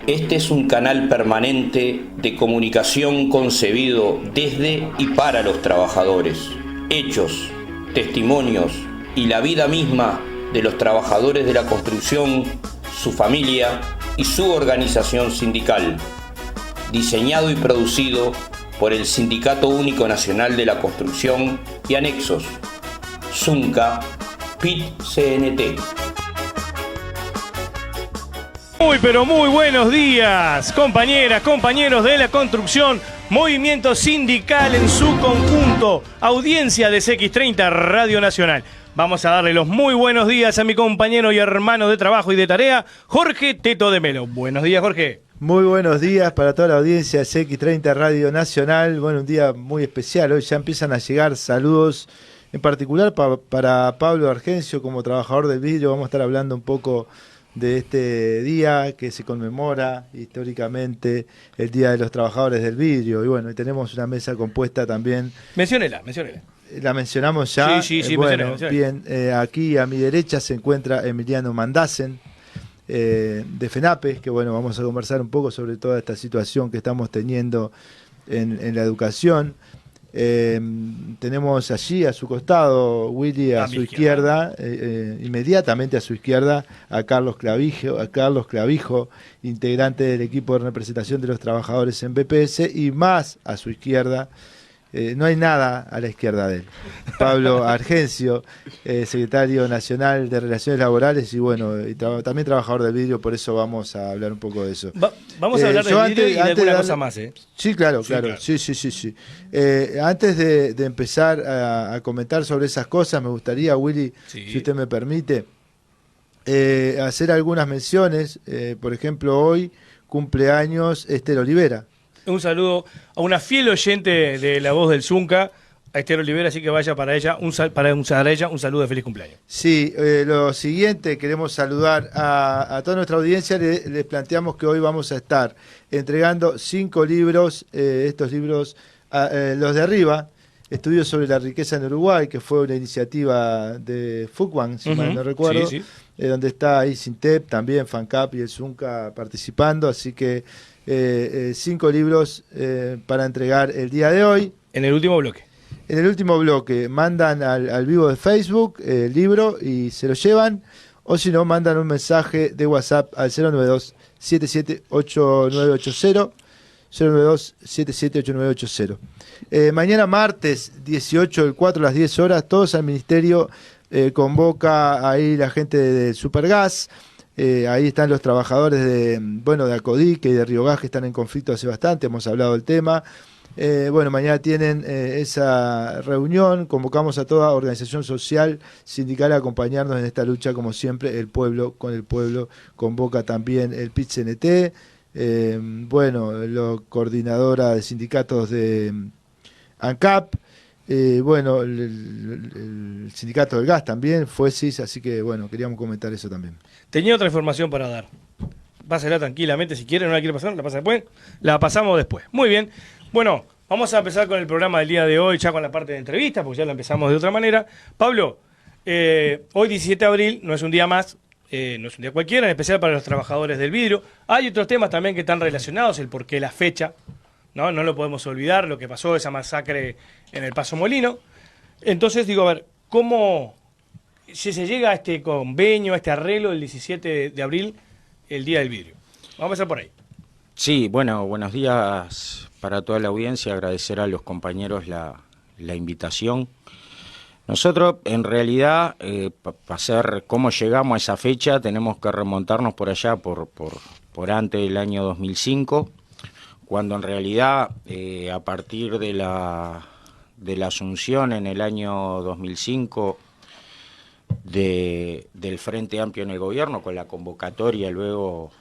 Este es un canal permanente de comunicación concebido desde y para los trabajadores. Hechos, testimonios y la vida misma de los trabajadores de la construcción, su familia y su organización sindical. Diseñado y producido por el Sindicato Único Nacional de la Construcción y Anexos, Zunca, PIT-CNT. Muy pero muy buenos días, compañeras, compañeros de la construcción, movimiento sindical en su conjunto, audiencia de CX30 Radio Nacional. Vamos a darle los muy buenos días a mi compañero y hermano de trabajo y de tarea, Jorge Teto de Melo. Buenos días, Jorge. Muy buenos días para toda la audiencia de CX30 Radio Nacional. Bueno, un día muy especial. Hoy ya empiezan a llegar saludos, en particular para Pablo Argencio como trabajador del vidrio. Vamos a estar hablando un poco de este día que se conmemora históricamente el Día de los Trabajadores del Vidrio. Y bueno, tenemos una mesa compuesta también. Menciónela. La mencionamos ya. Sí, bueno, menciónela. Bien, aquí a mi derecha se encuentra Emiliano Mandasen, de FENAPE, que bueno, vamos a conversar un poco sobre toda esta situación que estamos teniendo en la educación. Tenemos allí a su costado, Willy, a su izquierda, inmediatamente a su izquierda, a Carlos Clavijo, integrante del equipo de representación de los trabajadores en BPS, y más a su izquierda, no hay nada a la izquierda de él, Pablo Argencio, secretario nacional de Relaciones Laborales y bueno, también trabajador del vidrio. Por eso vamos a hablar un poco de eso. Vamos a hablar del vidrio y de alguna cosa más. Sí, claro. Sí. Antes de empezar a comentar sobre esas cosas, me gustaría, Willy, si usted me permite, hacer algunas menciones. Por ejemplo, hoy cumpleaños Esther Olivera. Un saludo a una fiel oyente de La Voz del Zunca, a Esther Olivera, así que vaya para ella, un saludo de feliz cumpleaños. Sí, lo siguiente, queremos saludar a toda nuestra audiencia. Les planteamos que hoy vamos a estar entregando 5 libros, estos libros, los de arriba, Estudios sobre la riqueza en Uruguay, que fue una iniciativa de Fuquan, si mal no recuerdo, sí. Donde está ahí Sintep, también FANCAP y el Zunca participando, así que 5 libros para entregar el día de hoy. En el último bloque. En el último bloque mandan al vivo de Facebook el libro y se lo llevan, o si no, mandan un mensaje de WhatsApp al 092-778980, 092-778980. Mañana martes 18 del 4 a las 10 horas, todos al ministerio, convoca ahí la gente de Supergas. Ahí están los trabajadores de Acodic y de Río Gas, que están en conflicto hace bastante, hemos hablado del tema. Mañana tienen esa reunión, convocamos a toda organización social, sindical a acompañarnos en esta lucha, como siempre, el pueblo con el pueblo. Convoca también el PIT-CNT, la coordinadora de sindicatos de ANCAP, el sindicato del gas también, FUESIS, así que bueno, queríamos comentar eso también. Tenía otra información para dar. Pásela tranquilamente, si quiere, no la quiere pasar, la pasa después. La pasamos después. Muy bien. Bueno, vamos a empezar con el programa del día de hoy, ya con la parte de entrevistas, porque ya la empezamos de otra manera. Pablo, hoy 17 de abril no es un día más, no es un día cualquiera, en especial para los trabajadores del vidrio. Hay otros temas también que están relacionados, el porqué la fecha, no lo podemos olvidar, lo que pasó, esa masacre en el Paso Molino. Entonces, digo, a ver, ¿cómo, si se llega a este convenio, a este arreglo del 17 de abril, el Día del Vidrio? Vamos a empezar por ahí. Sí, bueno, buenos días para toda la audiencia, agradecer a los compañeros la invitación. Nosotros, en realidad, para saber cómo llegamos a esa fecha, tenemos que remontarnos por allá, por antes del año 2005, cuando en realidad, a partir de la asunción en el año 2005 del Frente Amplio en el gobierno, con la convocatoria luego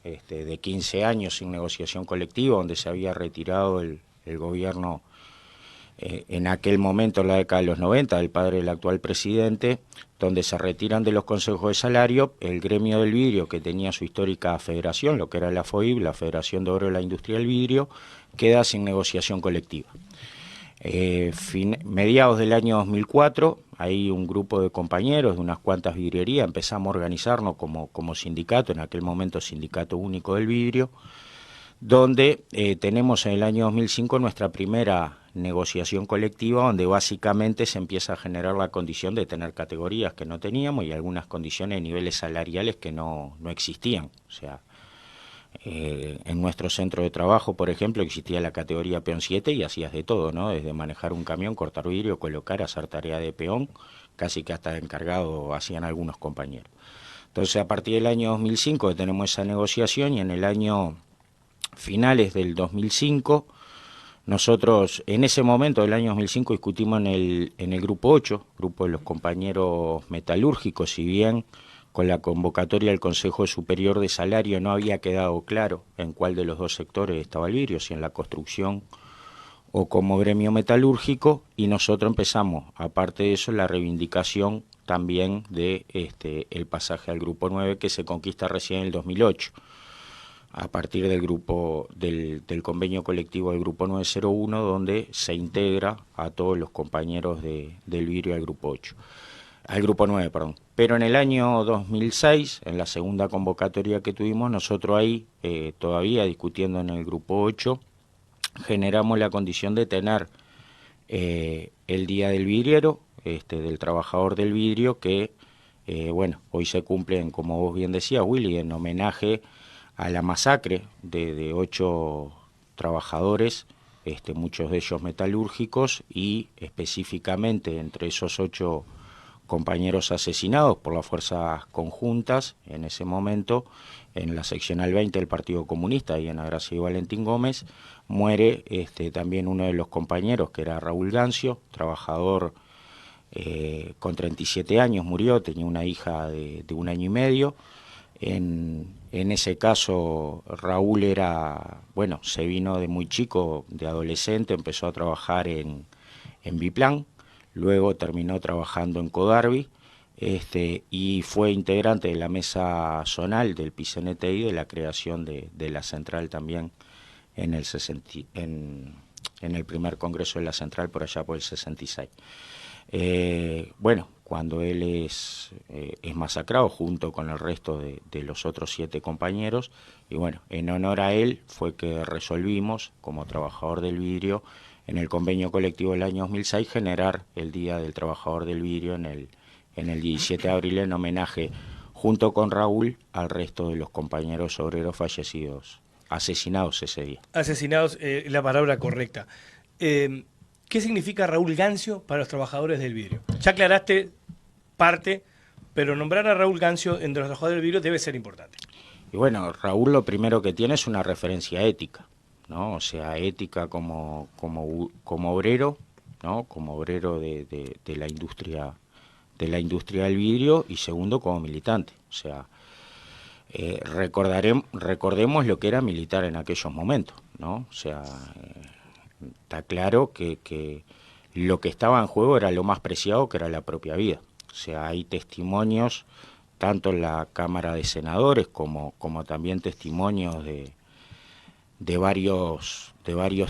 de 15 años sin negociación colectiva, donde se había retirado el gobierno en aquel momento, en la década de los 90, del padre del actual presidente, donde se retiran de los consejos de salario el gremio del vidrio, que tenía su histórica federación, lo que era la FOIB, la Federación de Obreros de la Industria del Vidrio, queda sin negociación colectiva. Mediados del año 2004, ahí un grupo de compañeros de unas cuantas vidrierías, empezamos a organizarnos como sindicato, en aquel momento Sindicato Único del Vidrio, donde tenemos en el año 2005 nuestra primera negociación colectiva, donde básicamente se empieza a generar la condición de tener categorías que no teníamos y algunas condiciones de niveles salariales que no existían. O sea, en nuestro centro de trabajo, por ejemplo, existía la categoría peón 7 y hacías de todo, ¿no? Desde manejar un camión, cortar vidrio, colocar, hacer tarea de peón, casi que hasta de encargado hacían algunos compañeros. Entonces, a partir del año 2005 tenemos esa negociación y en el año finales del 2005, nosotros en ese momento del año 2005 discutimos en el grupo 8, grupo de los compañeros metalúrgicos, si bien con la convocatoria del Consejo Superior de Salario no había quedado claro en cuál de los dos sectores estaba el vidrio, si en la construcción o como gremio metalúrgico, y nosotros empezamos, aparte de eso, la reivindicación también de el pasaje al grupo 9 que se conquista recién en el 2008. A partir del grupo del convenio colectivo del grupo 901, donde se integra a todos los compañeros del vidrio al grupo 8, al grupo 9, perdón. Pero en el año 2006, en la segunda convocatoria que tuvimos, nosotros ahí, todavía discutiendo en el grupo 8, generamos la condición de tener el Día del Vidriero, del trabajador del vidrio, que, hoy se cumplen, como vos bien decías, Willy, en homenaje a la masacre de 8 trabajadores, muchos de ellos metalúrgicos, y específicamente entre esos 8 compañeros asesinados por las fuerzas conjuntas en ese momento, en la seccional 20 del Partido Comunista, y en Agracia y Valentín Gómez, muere también uno de los compañeros, que era Raúl Gancio, trabajador con 37 años, murió, tenía una hija de 1 año y medio. En ese caso Raúl se vino de muy chico, de adolescente, empezó a trabajar en Biplan, luego terminó trabajando en Codarbi, y fue integrante de la mesa zonal del PICNTI, de la creación de la central también en el primer congreso de la central por allá por el 66. Cuando él es masacrado junto con el resto de los otros 7 compañeros, y en honor a él fue que resolvimos, como trabajador del vidrio, en el convenio colectivo del año 2006, generar el Día del Trabajador del Vidrio en el 17 de abril, en homenaje, junto con Raúl, al resto de los compañeros obreros fallecidos, asesinados ese día. Asesinados, la palabra correcta. ¿Qué significa Raúl Gancio para los trabajadores del vidrio? Ya aclaraste parte, pero nombrar a Raúl Gancio entre los trabajadores del vidrio debe ser importante. Y Raúl lo primero que tiene es una referencia ética, ¿no? O sea, ética como obrero, ¿no? Como obrero de la industria del vidrio, y segundo como militante. O sea, recordemos lo que era militar en aquellos momentos, ¿no? O sea, está claro que lo que estaba en juego era lo más preciado, que era la propia vida. O sea, hay testimonios, tanto en la Cámara de Senadores como también testimonios de varios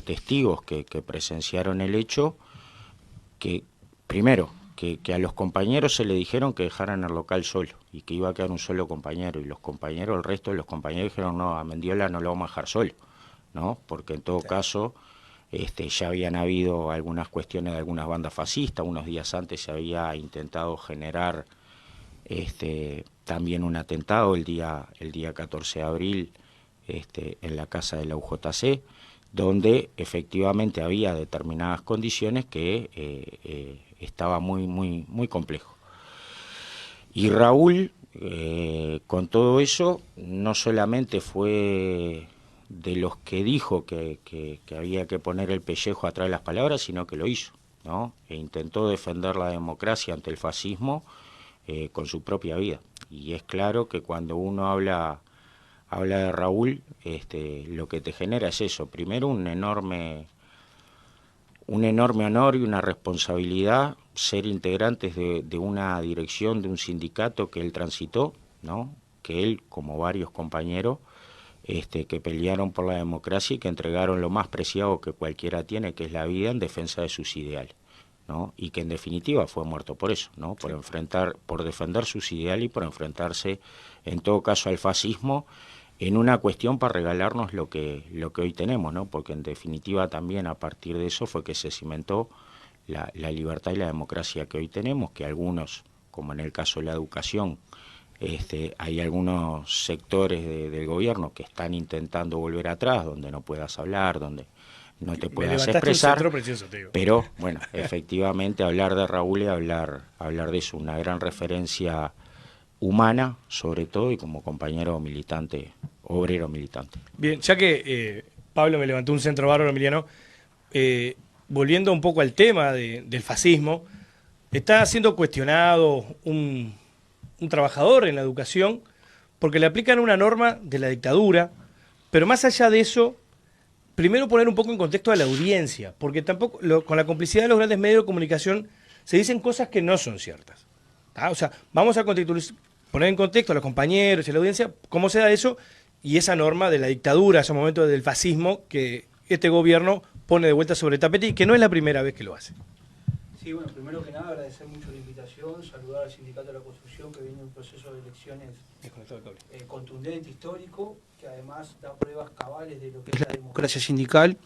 testigos que presenciaron el hecho, que primero, que a los compañeros se le dijeron que dejaran el local solo y que iba a quedar un solo compañero, y el resto de los compañeros dijeron: no, a Mendiola no lo vamos a dejar solo, ¿no? Porque en todo caso ya habían habido algunas cuestiones de algunas bandas fascistas. Unos días antes se había intentado generar también un atentado el día 14 de abril en la casa de la UJC, donde efectivamente había determinadas condiciones que estaba muy complejo. Y Raúl, con todo eso, no solamente fue de los que dijo que había que poner el pellejo atrás de las palabras, sino que lo hizo, ¿no? E intentó defender la democracia ante el fascismo con su propia vida. Y es claro que cuando uno habla de Raúl, lo que te genera es eso. Primero, un enorme honor y una responsabilidad ser integrantes de una dirección, de un sindicato que él transitó, ¿no? Que él, como varios compañeros, que pelearon por la democracia y que entregaron lo más preciado que cualquiera tiene, que es la vida, en defensa de sus ideales, ¿no? Y que en definitiva fue muerto por eso, ¿no? Por defender sus ideales y por enfrentarse, en todo caso, al fascismo, en una cuestión para regalarnos lo que hoy tenemos, ¿no? Porque en definitiva también a partir de eso fue que se cimentó la libertad y la democracia que hoy tenemos, que algunos, como en el caso de la educación, hay algunos sectores del gobierno que están intentando volver atrás, donde no puedas hablar, donde no te puedas expresar, precioso, te digo. pero bueno, efectivamente hablar de Raúl es hablar de eso, una gran referencia humana, sobre todo, y como compañero militante, obrero militante. Bien, ya que Pablo me levantó un centro bárbaro, Emiliano, volviendo un poco al tema del fascismo, está siendo cuestionado un trabajador en la educación porque le aplican una norma de la dictadura, pero más allá de eso, primero poner un poco en contexto a la audiencia, porque tampoco con la complicidad de los grandes medios de comunicación se dicen cosas que no son ciertas. O sea, vamos a poner en contexto a los compañeros y a la audiencia cómo se da eso y esa norma de la dictadura, ese momento del fascismo que este gobierno pone de vuelta sobre el tapete y que no es la primera vez que lo hace. Sí, bueno, primero que nada agradecer mucho la invitación, saludar al Sindicato de la Construcción que viene en un proceso de elecciones contundente, histórico, que además da pruebas cabales de lo que es la democracia sindical.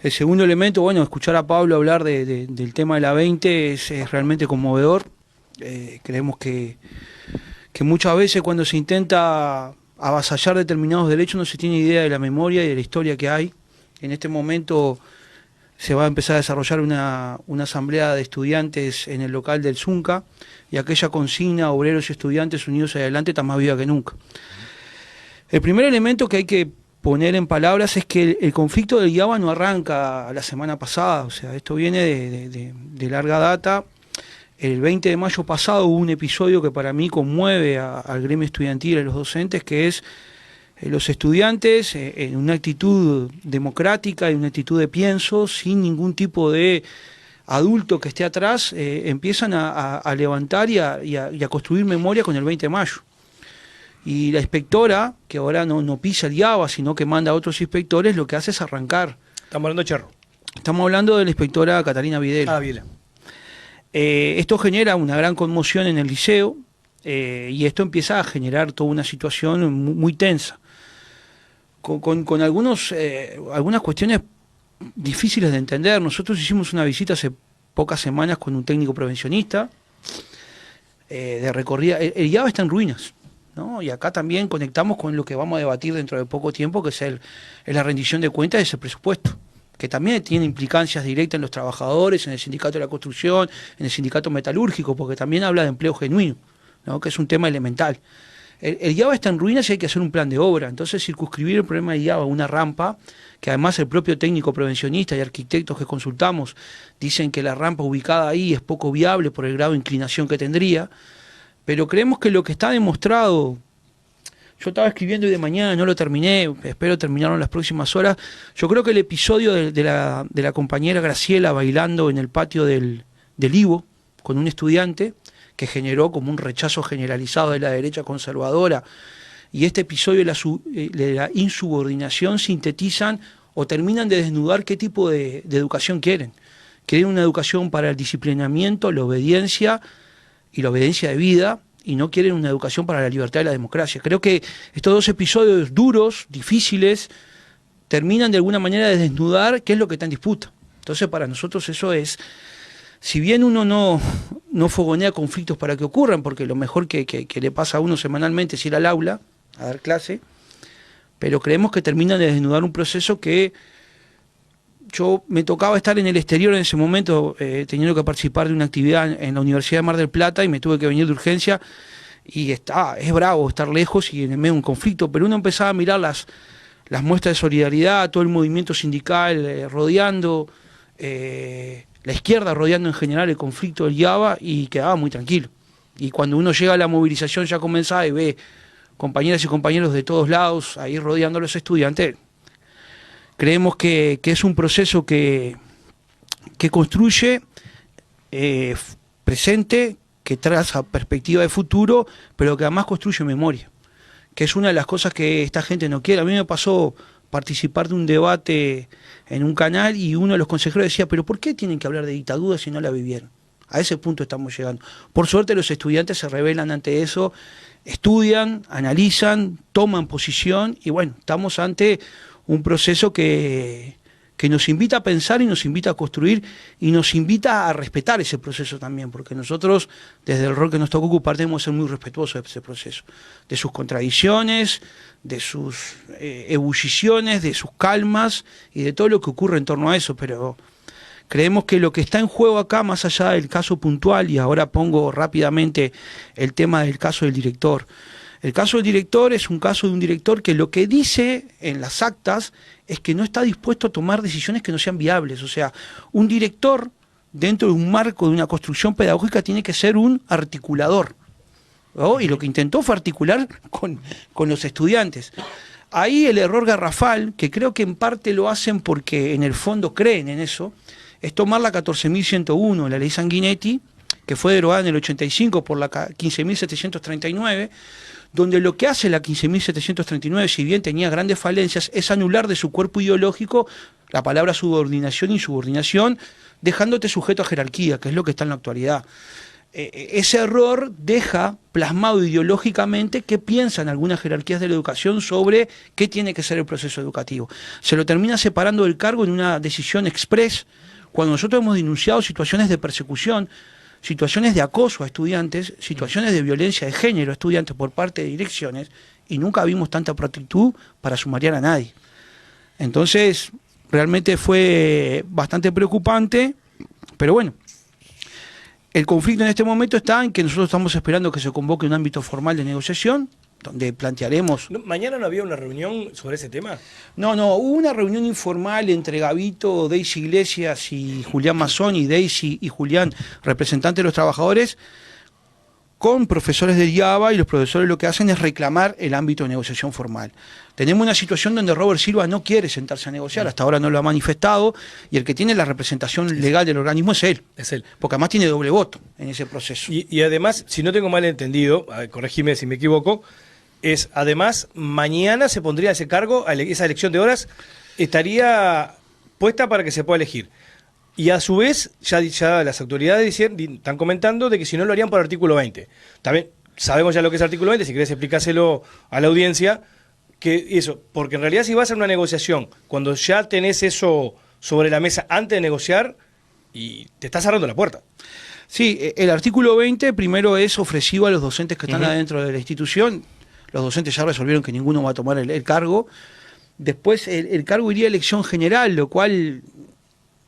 El segundo elemento, bueno, escuchar a Pablo hablar del tema de la 20 es realmente conmovedor. Creemos que muchas veces cuando se intenta avasallar determinados derechos no se tiene idea de la memoria y de la historia que hay. En este momento se va a empezar a desarrollar una asamblea de estudiantes en el local del Zunca y aquella consigna, obreros y estudiantes unidos hacia adelante, está más viva que nunca. El primer elemento que hay que poner en palabras es que el conflicto del IABA no arranca la semana pasada, o sea, esto viene de larga data. El 20 de mayo pasado hubo un episodio que para mí conmueve al gremio estudiantil, a los docentes, que es los estudiantes en una actitud democrática y una actitud de pienso, sin ningún tipo de adulto que esté atrás, empiezan a levantar y a construir memoria con el 20 de mayo. Y la inspectora, que ahora no pisa el IABA, sino que manda a otros inspectores, lo que hace es arrancar. Estamos hablando de Cherro. Estamos hablando de la inspectora Catalina Videla. Videla. Esto genera una gran conmoción en el liceo y esto empieza a generar toda una situación muy tensa. Con algunas cuestiones difíciles de entender. Nosotros hicimos una visita hace pocas semanas con un técnico prevencionista de recorrida. El IABA está en ruinas, ¿no? Y acá también conectamos con lo que vamos a debatir dentro de poco tiempo, que es la rendición de cuentas de ese presupuesto, que también tiene implicancias directas en los trabajadores, en el sindicato de la construcción, en el sindicato metalúrgico, porque también habla de empleo genuino, ¿no? Que es un tema elemental. El IABA está en ruinas y hay que hacer un plan de obra. Entonces, circunscribir el problema de IABA a una rampa, que además el propio técnico prevencionista y arquitectos que consultamos dicen que la rampa ubicada ahí es poco viable por el grado de inclinación que tendría, pero creemos que lo que está demostrado, yo estaba escribiendo y de mañana no lo terminé, espero terminarlo en las próximas horas. Yo creo que el episodio de la compañera Graciela bailando en el patio del Ivo con un estudiante, que generó como un rechazo generalizado de la derecha conservadora, y este episodio de la insubordinación sintetizan o terminan de desnudar qué tipo de educación quieren. Quieren una educación para el disciplinamiento, la obediencia y la obediencia de vida, y no quieren una educación para la libertad y la democracia. Creo que estos dos episodios duros, difíciles, terminan de alguna manera de desnudar qué es lo que está en disputa. Entonces, para nosotros eso es, si bien uno no fogonea conflictos para que ocurran, porque lo mejor que le pasa a uno semanalmente es ir al aula a dar clase, pero creemos que terminan de desnudar un proceso que yo me tocaba estar en el exterior en ese momento, teniendo que participar de una actividad en la Universidad de Mar del Plata, y me tuve que venir de urgencia, y es bravo estar lejos y en medio de un conflicto, pero uno empezaba a mirar las muestras de solidaridad, todo el movimiento sindical rodeando, la izquierda rodeando en general el conflicto del IABA, y quedaba muy tranquilo. Y cuando uno llega a la movilización ya comenzaba y ve compañeras y compañeros de todos lados ahí rodeando a los estudiantes. Creemos que es un proceso que construye presente, que traza perspectiva de futuro, pero que además construye memoria, que es una de las cosas que esta gente no quiere. A mí me pasó participar de un debate en un canal y uno de los consejeros decía, pero ¿por qué tienen que hablar de dictadura si no la vivieron? A ese punto estamos llegando. Por suerte los estudiantes se rebelan ante eso, estudian, analizan, toman posición y bueno, estamos ante un proceso que nos invita a pensar y nos invita a construir y nos invita a respetar ese proceso también, porque nosotros, desde el rol que nos toca ocupar, tenemos que ser muy respetuosos de ese proceso, de sus contradicciones, de sus ebulliciones, de sus calmas y de todo lo que ocurre en torno a eso, pero creemos que lo que está en juego acá, más allá del caso puntual, y ahora pongo rápidamente el tema del caso del director. El caso del director es un caso de un director que lo que dice en las actas es que no está dispuesto a tomar decisiones que no sean viables. O sea, un director dentro de un marco de una construcción pedagógica tiene que ser un articulador, ¿no? Y lo que intentó fue articular con los estudiantes. Ahí el error garrafal, que creo que en parte lo hacen porque en el fondo creen en eso, es tomar la 14.101, la ley Sanguinetti, que fue derogada en el 85 por la 15.739, donde lo que hace la 15.739, si bien tenía grandes falencias, es anular de su cuerpo ideológico la palabra subordinación y insubordinación, dejándote sujeto a jerarquía, que es lo que está en la actualidad. Ese error deja plasmado ideológicamente qué piensan algunas jerarquías de la educación sobre qué tiene que ser el proceso educativo. Se lo termina separando del cargo en una decisión express, cuando nosotros hemos denunciado situaciones de persecución, situaciones de acoso a estudiantes, situaciones de violencia de género a estudiantes por parte de direcciones, y nunca vimos tanta prontitud para sumariar a nadie. Entonces, realmente fue bastante preocupante, pero bueno, el conflicto en este momento está en que nosotros estamos esperando que se convoque un ámbito formal de negociación, donde plantearemos... ¿Mañana no había una reunión sobre ese tema? No, hubo una reunión informal entre Gabito, Daisy Iglesias y Julián Mazzoni, Daisy y Julián, representantes de los trabajadores, con profesores del IABA, y los profesores lo que hacen es reclamar el ámbito de negociación formal. Tenemos una situación donde Robert Silva no quiere sentarse a negociar, hasta ahora no lo ha manifestado, y el que tiene la representación legal del organismo es él. Es él. Porque además tiene doble voto en ese proceso. Y además, si no tengo mal entendido, corregime si me equivoco, además, mañana se pondría ese cargo, esa elección de horas estaría puesta para que se pueda elegir. Y a su vez, ya las autoridades están comentando de que si no lo harían por artículo 20. También sabemos ya lo que es artículo 20, si querés explicárselo a la audiencia, que eso, porque en realidad si vas a una negociación, cuando ya tenés eso sobre la mesa antes de negociar, y te estás cerrando la puerta. Sí, el artículo 20 primero es ofrecido a los docentes que están adentro de la institución. Los docentes ya resolvieron que ninguno va a tomar el cargo. Después el cargo iría a elección general, lo cual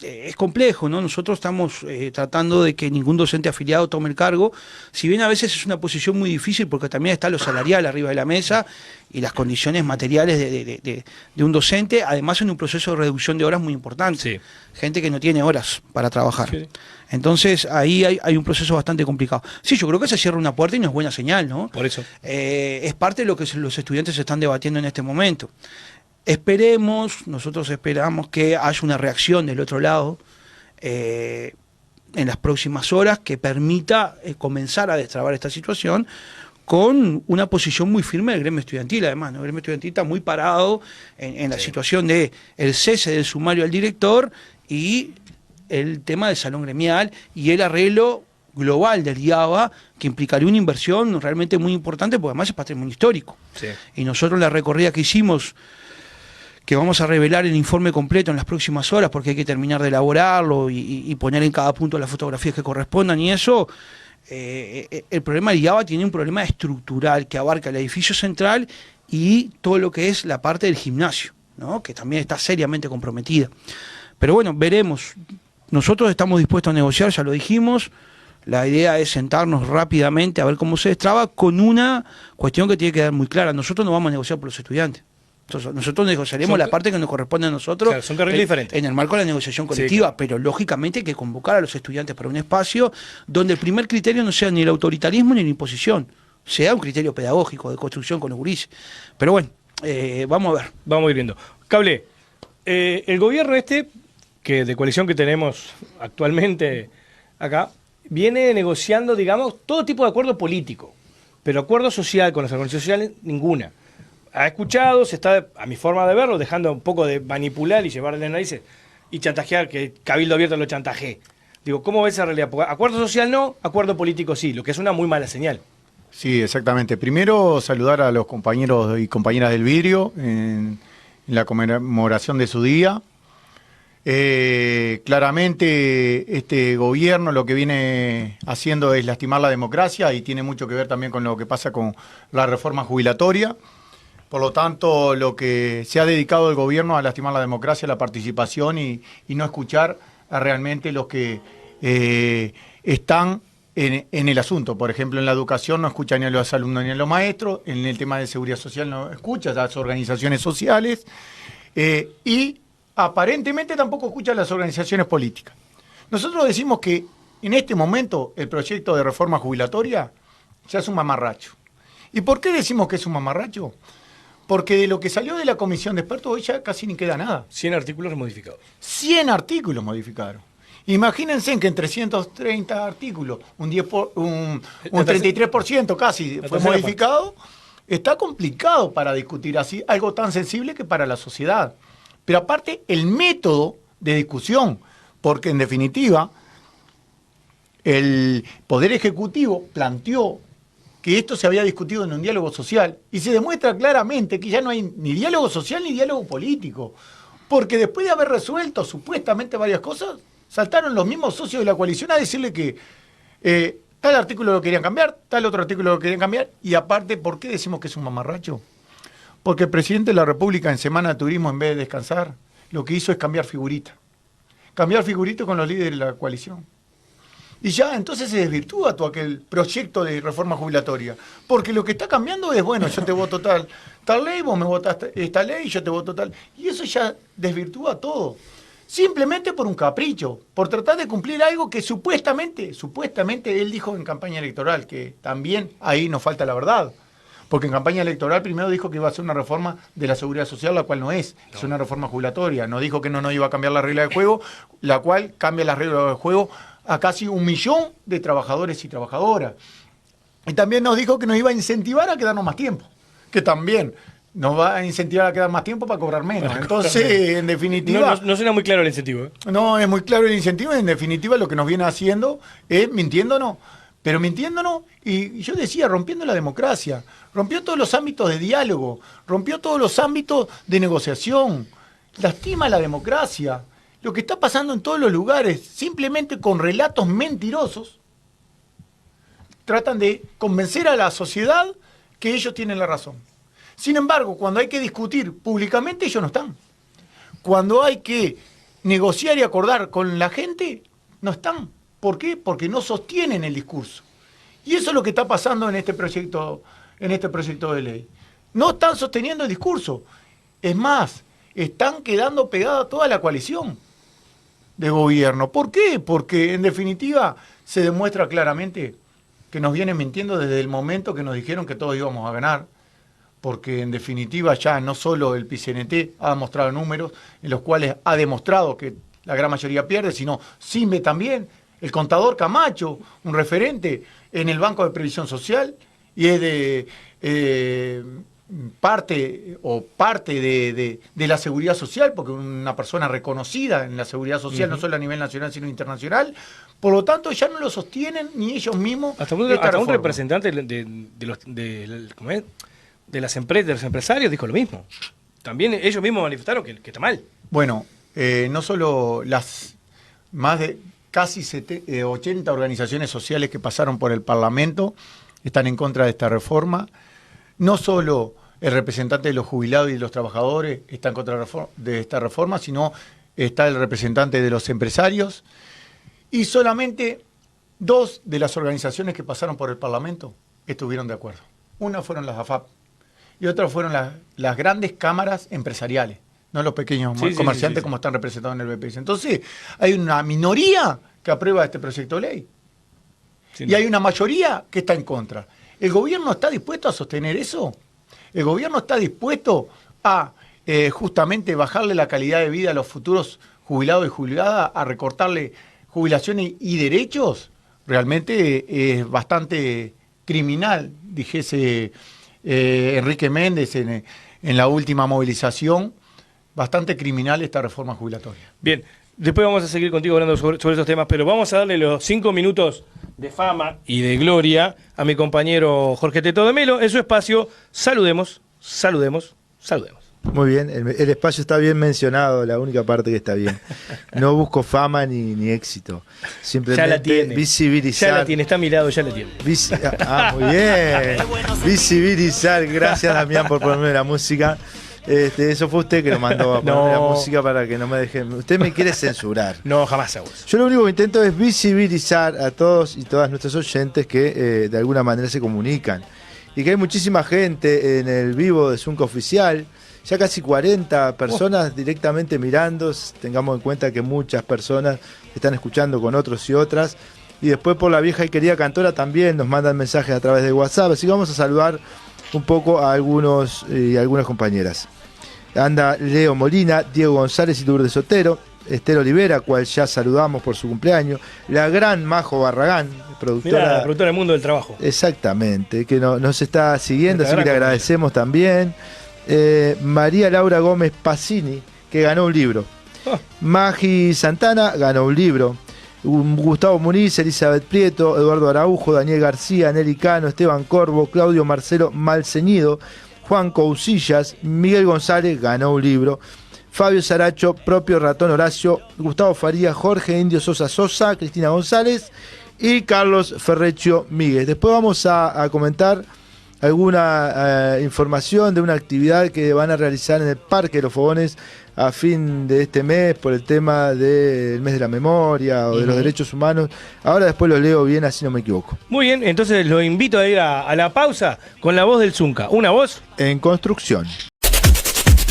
es complejo, ¿no? Nosotros estamos tratando de que ningún docente afiliado tome el cargo, si bien a veces es una posición muy difícil porque también está lo salarial arriba de la mesa y las condiciones materiales de un docente, además en un proceso de reducción de horas muy importante. Sí. Gente que no tiene horas para trabajar. Sí. Entonces ahí hay un proceso bastante complicado. Sí, yo creo que se cierra una puerta y no es buena señal, ¿no? Por eso. Es parte de lo que los estudiantes están debatiendo en este momento. Nosotros esperamos que haya una reacción del otro lado en las próximas horas que permita comenzar a destrabar esta situación con una posición muy firme del gremio estudiantil, además, ¿no? El gremio estudiantil está muy parado en la situación de el cese del sumario al director y el tema del salón gremial y el arreglo global del IABA, que implicaría una inversión realmente muy importante, porque además es patrimonio histórico. Sí. Y nosotros la recorrida que hicimos, que vamos a revelar el informe completo en las próximas horas, porque hay que terminar de elaborarlo y poner en cada punto las fotografías que correspondan y eso, el problema del IABA tiene un problema estructural que abarca el edificio central y todo lo que es la parte del gimnasio, ¿no? Que también está seriamente comprometida. Pero bueno, veremos. Nosotros estamos dispuestos a negociar, ya lo dijimos. La idea es sentarnos rápidamente a ver cómo se destraba con una cuestión que tiene que quedar muy clara. Nosotros no vamos a negociar por los estudiantes. Entonces, nosotros negociaremos la parte que nos corresponde a nosotros, claro, son carriles diferentes, en el marco de la negociación colectiva, sí, claro. Pero lógicamente hay que convocar a los estudiantes para un espacio donde el primer criterio no sea ni el autoritarismo ni la imposición, sea un criterio pedagógico de construcción con los gurises. Pero bueno, vamos a ver. Vamos a ir viendo. Cable, el gobierno que de coalición que tenemos actualmente acá, viene negociando, digamos, todo tipo de acuerdo político, pero acuerdo social con las organizaciones sociales, ninguna. ha escuchado, se está, a mi forma de verlo, dejando un poco de manipular y llevarle análisis y chantajear, que Cabildo Abierto lo chantaje. Digo, ¿cómo ves esa realidad? Porque acuerdo social no, acuerdo político sí, lo que es una muy mala señal. Sí, exactamente. Primero, saludar a los compañeros y compañeras del vidrio en la conmemoración de su día. Claramente este gobierno lo que viene haciendo es lastimar la democracia y tiene mucho que ver también con lo que pasa con la reforma jubilatoria. Por lo tanto, lo que se ha dedicado el gobierno a lastimar la democracia, la participación y no escuchar a realmente los que están en el asunto. Por ejemplo, en la educación no escucha ni a los alumnos ni a los maestros, en el tema de seguridad social no escucha a las organizaciones sociales y aparentemente tampoco escucha a las organizaciones políticas. Nosotros decimos que en este momento el proyecto de reforma jubilatoria ya es un mamarracho. ¿Y por qué decimos que es un mamarracho? Porque de lo que salió de la comisión de expertos hoy ya casi ni queda nada. 100 artículos modificados. 100 artículos modificaron. Imagínense que en 330 artículos, un 33% casi fue modificado. Está complicado para discutir así algo tan sensible que para la sociedad. Pero aparte, el método de discusión, porque en definitiva, el Poder Ejecutivo planteó que esto se había discutido en un diálogo social y se demuestra claramente que ya no hay ni diálogo social ni diálogo político. Porque después de haber resuelto supuestamente varias cosas, saltaron los mismos socios de la coalición a decirle que tal artículo lo querían cambiar, tal otro artículo lo querían cambiar. Y aparte, ¿por qué decimos que es un mamarracho? Porque el presidente de la República en Semana de Turismo, en vez de descansar, lo que hizo es cambiar figurita. Cambiar figurita con los líderes de la coalición. Y ya entonces se desvirtúa todo aquel proyecto de reforma jubilatoria. Porque lo que está cambiando es, bueno, yo te voto tal ley, vos me votás esta ley, yo te voto tal. Y eso ya desvirtúa todo. Simplemente por un capricho, por tratar de cumplir algo que supuestamente él dijo en campaña electoral, que también ahí nos falta la verdad. Porque en campaña electoral primero dijo que iba a ser una reforma de la seguridad social, la cual no es. Es una reforma jubilatoria. No dijo que no iba a cambiar la regla de juego, la cual cambia las reglas de juego a casi 1 millón de trabajadores y trabajadoras. Y también nos dijo que nos iba a incentivar a quedarnos más tiempo. Que también nos va a incentivar a quedar más tiempo para cobrar menos. Entonces, en definitiva... No suena muy claro el incentivo. No, es muy claro el incentivo. En definitiva, lo que nos viene haciendo es mintiéndonos. Pero mintiéndonos, y yo decía, rompiendo la democracia, rompió todos los ámbitos de diálogo, rompió todos los ámbitos de negociación, lastima la democracia. Lo que está pasando en todos los lugares, simplemente con relatos mentirosos, tratan de convencer a la sociedad que ellos tienen la razón. Sin embargo, cuando hay que discutir públicamente, ellos no están. Cuando hay que negociar y acordar con la gente, no están. ¿Por qué? Porque no sostienen el discurso. Y eso es lo que está pasando en este proyecto de ley. No están sosteniendo el discurso. Es más, están quedando pegada a toda la coalición de gobierno. ¿Por qué? Porque en definitiva se demuestra claramente que nos vienen mintiendo desde el momento que nos dijeron que todos íbamos a ganar. Porque en definitiva ya no solo el PCNT ha mostrado números en los cuales ha demostrado que la gran mayoría pierde, sino Simbe también. El contador Camacho, un referente en el Banco de Previsión Social, y es de parte de la seguridad social, porque una persona reconocida en la seguridad social, no solo a nivel nacional, sino internacional. Por lo tanto, ya no lo sostienen ni ellos mismos. Hasta un representante de las empresas, de los empresarios, dijo lo mismo. También ellos mismos manifestaron que está mal. Bueno, no solo las más de casi 80 organizaciones sociales que pasaron por el Parlamento están en contra de esta reforma. No solo el representante de los jubilados y de los trabajadores está en contra de esta reforma, sino está el representante de los empresarios. Y solamente 2 de las organizaciones que pasaron por el Parlamento estuvieron de acuerdo. Una fueron las AFAP y otra fueron las grandes cámaras empresariales. No los pequeños comerciantes como están representados en el BPS. Entonces, hay una minoría que aprueba este proyecto de ley. Y hay una mayoría que está en contra. ¿El gobierno está dispuesto a sostener eso? ¿El gobierno está dispuesto a justamente bajarle la calidad de vida a los futuros jubilados y jubiladas, a recortarle jubilaciones y derechos? Realmente es bastante criminal, dijese Enrique Méndez en la última movilización. Bastante criminal esta reforma jubilatoria. Bien, después vamos a seguir contigo hablando sobre esos temas, pero vamos a darle los 5 minutos de fama y de gloria a mi compañero Jorge Teto de Melo. En su espacio, saludemos. Muy bien, el espacio está bien mencionado, la única parte que está bien. No busco fama ni éxito. Simplemente ya la tiene. Visibilizar. Ya la tiene, está a mi lado, ya la tiene. Muy bien. Visibilizar. Gracias, Damián, por ponerme la música. Eso fue usted que lo mandó a poner la música para que no me dejen. Usted me quiere censurar. No, jamás hago eso. Yo lo único que intento es visibilizar a todos y todas nuestros oyentes que de alguna manera se comunican. Y que hay muchísima gente en el vivo de Zunca Oficial. Ya casi 40 personas directamente mirando. Tengamos en cuenta que muchas personas están escuchando con otros y otras. Y después por la vieja y querida cantora también nos mandan mensajes a través de WhatsApp. Así que vamos a saludar un poco a algunos y algunas compañeras. Anda Leo Molina, Diego González y Lourdes Sotero, Esther Olivera, cual ya saludamos por su cumpleaños, la gran Majo Barragán, productora. Mirá, la productora del Mundo del Trabajo. Exactamente, que nos está siguiendo, así que le agradecemos también. María Laura Gómez Pacini, que ganó un libro. Magi Santana ganó un libro. Gustavo Muniz, Elizabeth Prieto, Eduardo Araujo, Daniel García, Nelly Cano, Esteban Corvo, Claudio Marcelo Malceñido, Juan Cousillas, Miguel González ganó un libro, Fabio Saracho, propio Ratón Horacio, Gustavo Faría, Jorge Indio Sosa Sosa, Cristina González y Carlos Ferreccio Míguez. Después vamos a comentar alguna información de una actividad que van a realizar en el Parque de los Fogones a fin de este mes por el tema del mes de la memoria o de los derechos humanos. Ahora después lo leo bien, así no me equivoco. Muy bien, entonces lo invito a ir a la pausa con la voz del Zunca. Una voz en construcción.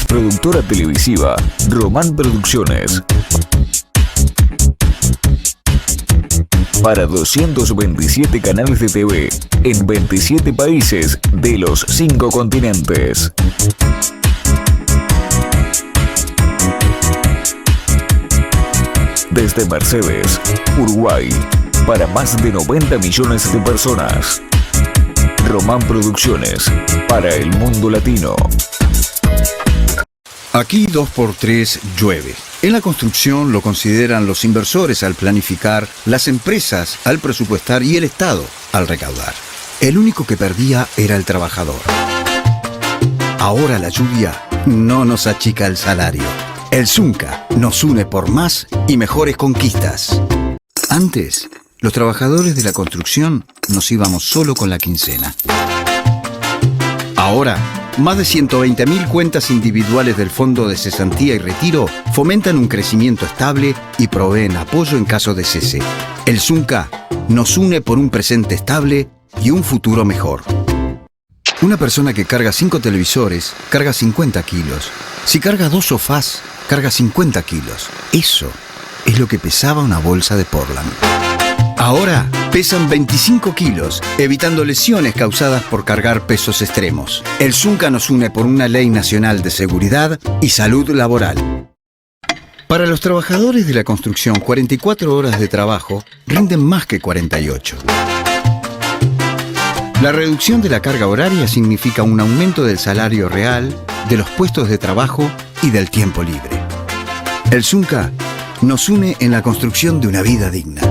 Productora televisiva Román Producciones. Para 227 canales de TV en 27 países de los 5 continentes. Desde Mercedes, Uruguay, para más de 90 millones de personas. Román Producciones, para el mundo latino. Aquí 2x3 llueve. En la construcción lo consideran los inversores al planificar, las empresas al presupuestar y el Estado al recaudar. El único que perdía era el trabajador. Ahora la lluvia no nos achica el salario. El Zunca nos une por más y mejores conquistas. Antes, los trabajadores de la construcción nos íbamos solo con la quincena. Ahora, más de 120.000 cuentas individuales del Fondo de Cesantía y Retiro fomentan un crecimiento estable y proveen apoyo en caso de cese. El Zunca nos une por un presente estable y un futuro mejor. Una persona que carga 5 televisores carga 50 kilos. Si carga 2 sofás, carga 50 kilos. Eso es lo que pesaba una bolsa de Portland. Ahora pesan 25 kilos, evitando lesiones causadas por cargar pesos extremos. El Zunca nos une por una ley nacional de seguridad y salud laboral. Para los trabajadores de la construcción, 44 horas de trabajo rinden más que 48. La reducción de la carga horaria significa un aumento del salario real, de los puestos de trabajo y del tiempo libre. El Zunca nos une en la construcción de una vida digna.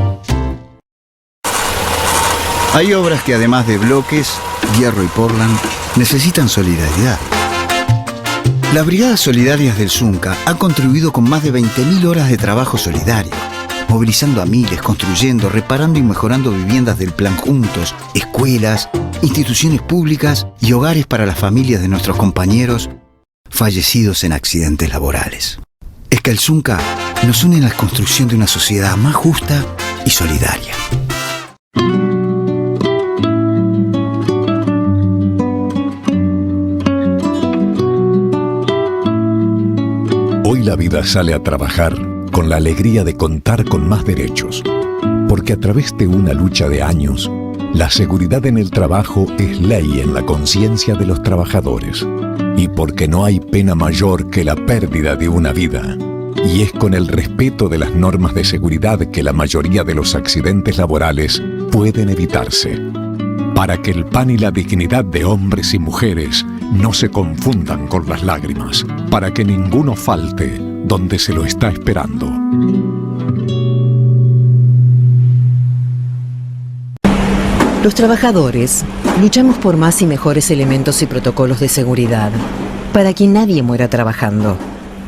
Hay obras que además de bloques, hierro y Portland, necesitan solidaridad. Las Brigadas Solidarias del Zunca han contribuido con más de 20.000 horas de trabajo solidario, movilizando a miles, construyendo, reparando y mejorando viviendas del Plan Juntos, escuelas, instituciones públicas y hogares para las familias de nuestros compañeros fallecidos en accidentes laborales. Es que el Zunca nos une en la construcción de una sociedad más justa y solidaria. Hoy la vida sale a trabajar con la alegría de contar con más derechos, porque a través de una lucha de años, la seguridad en el trabajo es ley en la conciencia de los trabajadores, y porque no hay pena mayor que la pérdida de una vida, y es con el respeto de las normas de seguridad que la mayoría de los accidentes laborales pueden evitarse. para que el pan y la dignidad de hombres y mujeres no se confundan con las lágrimas, para que ninguno falte donde se lo está esperando. Los trabajadores luchamos por más y mejores elementos y protocolos de seguridad, para que nadie muera trabajando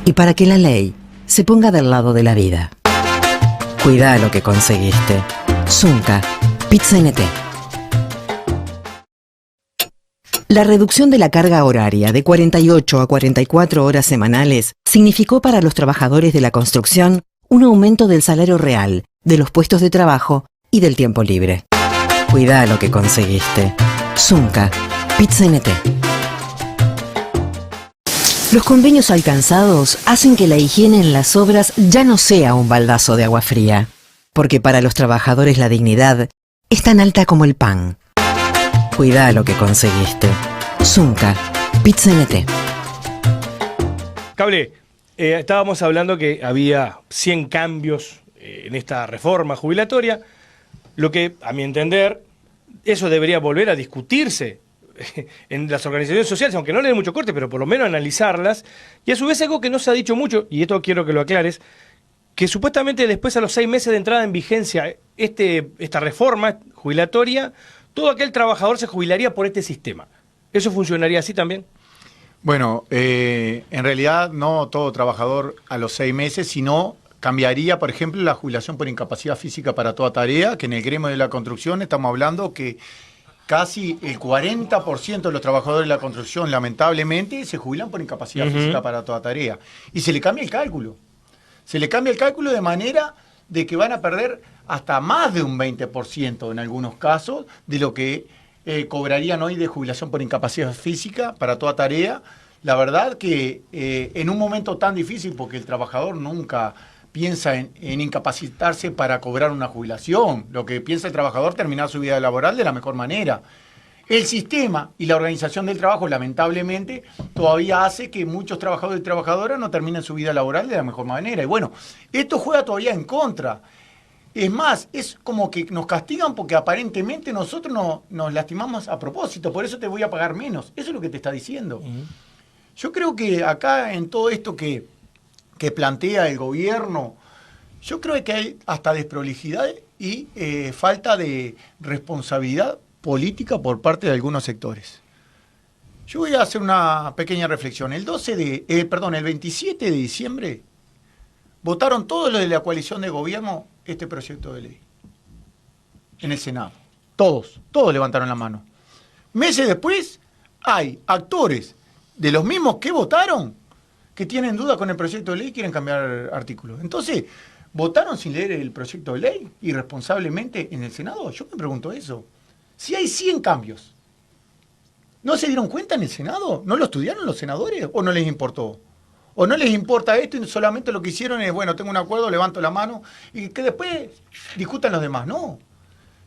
y para que la ley se ponga del lado de la vida. Cuidá lo que conseguiste. Zunca, Pizza NT. La reducción de la carga horaria de 48 a 44 horas semanales significó para los trabajadores de la construcción un aumento del salario real, de los puestos de trabajo y del tiempo libre. Cuidá lo que conseguiste. Zunca, Pizza NT. Los convenios alcanzados hacen que la higiene en las obras ya no sea un baldazo de agua fría, porque para los trabajadores la dignidad es tan alta como el pan. Cuidá lo que conseguiste. Zunca, Pizza NT. Cable, estábamos hablando que había 100 cambios en esta reforma jubilatoria, lo que, a mi entender, eso debería volver a discutirse en las organizaciones sociales, aunque no le dé mucho corte, pero por lo menos analizarlas, y a su vez algo que no se ha dicho mucho, y esto quiero que lo aclares, que supuestamente después a los 6 meses de entrada en vigencia esta reforma jubilatoria, todo aquel trabajador se jubilaría por este sistema. ¿Eso funcionaría así también? Bueno, en realidad no todo trabajador a los 6 meses, sino cambiaría, por ejemplo, la jubilación por incapacidad física para toda tarea, que en el gremio de la construcción estamos hablando que casi el 40% de los trabajadores de la construcción, lamentablemente, se jubilan por incapacidad física para toda tarea. Y se le cambia el cálculo. Se le cambia el cálculo de manera de que van a perder hasta más de un 20% en algunos casos de lo que cobrarían hoy de jubilación por incapacidad física para toda tarea. La verdad que en un momento tan difícil, porque el trabajador nunca piensa en incapacitarse para cobrar una jubilación. Lo que piensa el trabajador es terminar su vida laboral de la mejor manera. El sistema y la organización del trabajo, lamentablemente, todavía hace que muchos trabajadores y trabajadoras no terminen su vida laboral de la mejor manera. Y bueno, esto juega todavía en contra. Es más, es como que nos castigan porque aparentemente nosotros nos lastimamos a propósito, por eso te voy a pagar menos. Eso es lo que te está diciendo. Yo creo que acá en todo esto que plantea el gobierno, yo creo que hay hasta desprolijidad y falta de responsabilidad política por parte de algunos sectores. Yo voy a hacer una pequeña reflexión. El 27 de diciembre votaron todos los de la coalición de gobierno este proyecto de ley en el Senado. Todos levantaron la mano. Meses después hay actores de los mismos que votaron que tienen dudas con el proyecto de ley y quieren cambiar artículos. Entonces, ¿votaron sin leer el proyecto de ley irresponsablemente en el Senado? Yo me pregunto eso. Si hay 100 cambios, ¿no se dieron cuenta en el Senado? ¿No lo estudiaron los senadores o no les importó? ¿O no les importa esto y solamente lo que hicieron es, bueno, tengo un acuerdo, levanto la mano y que después discutan los demás? No.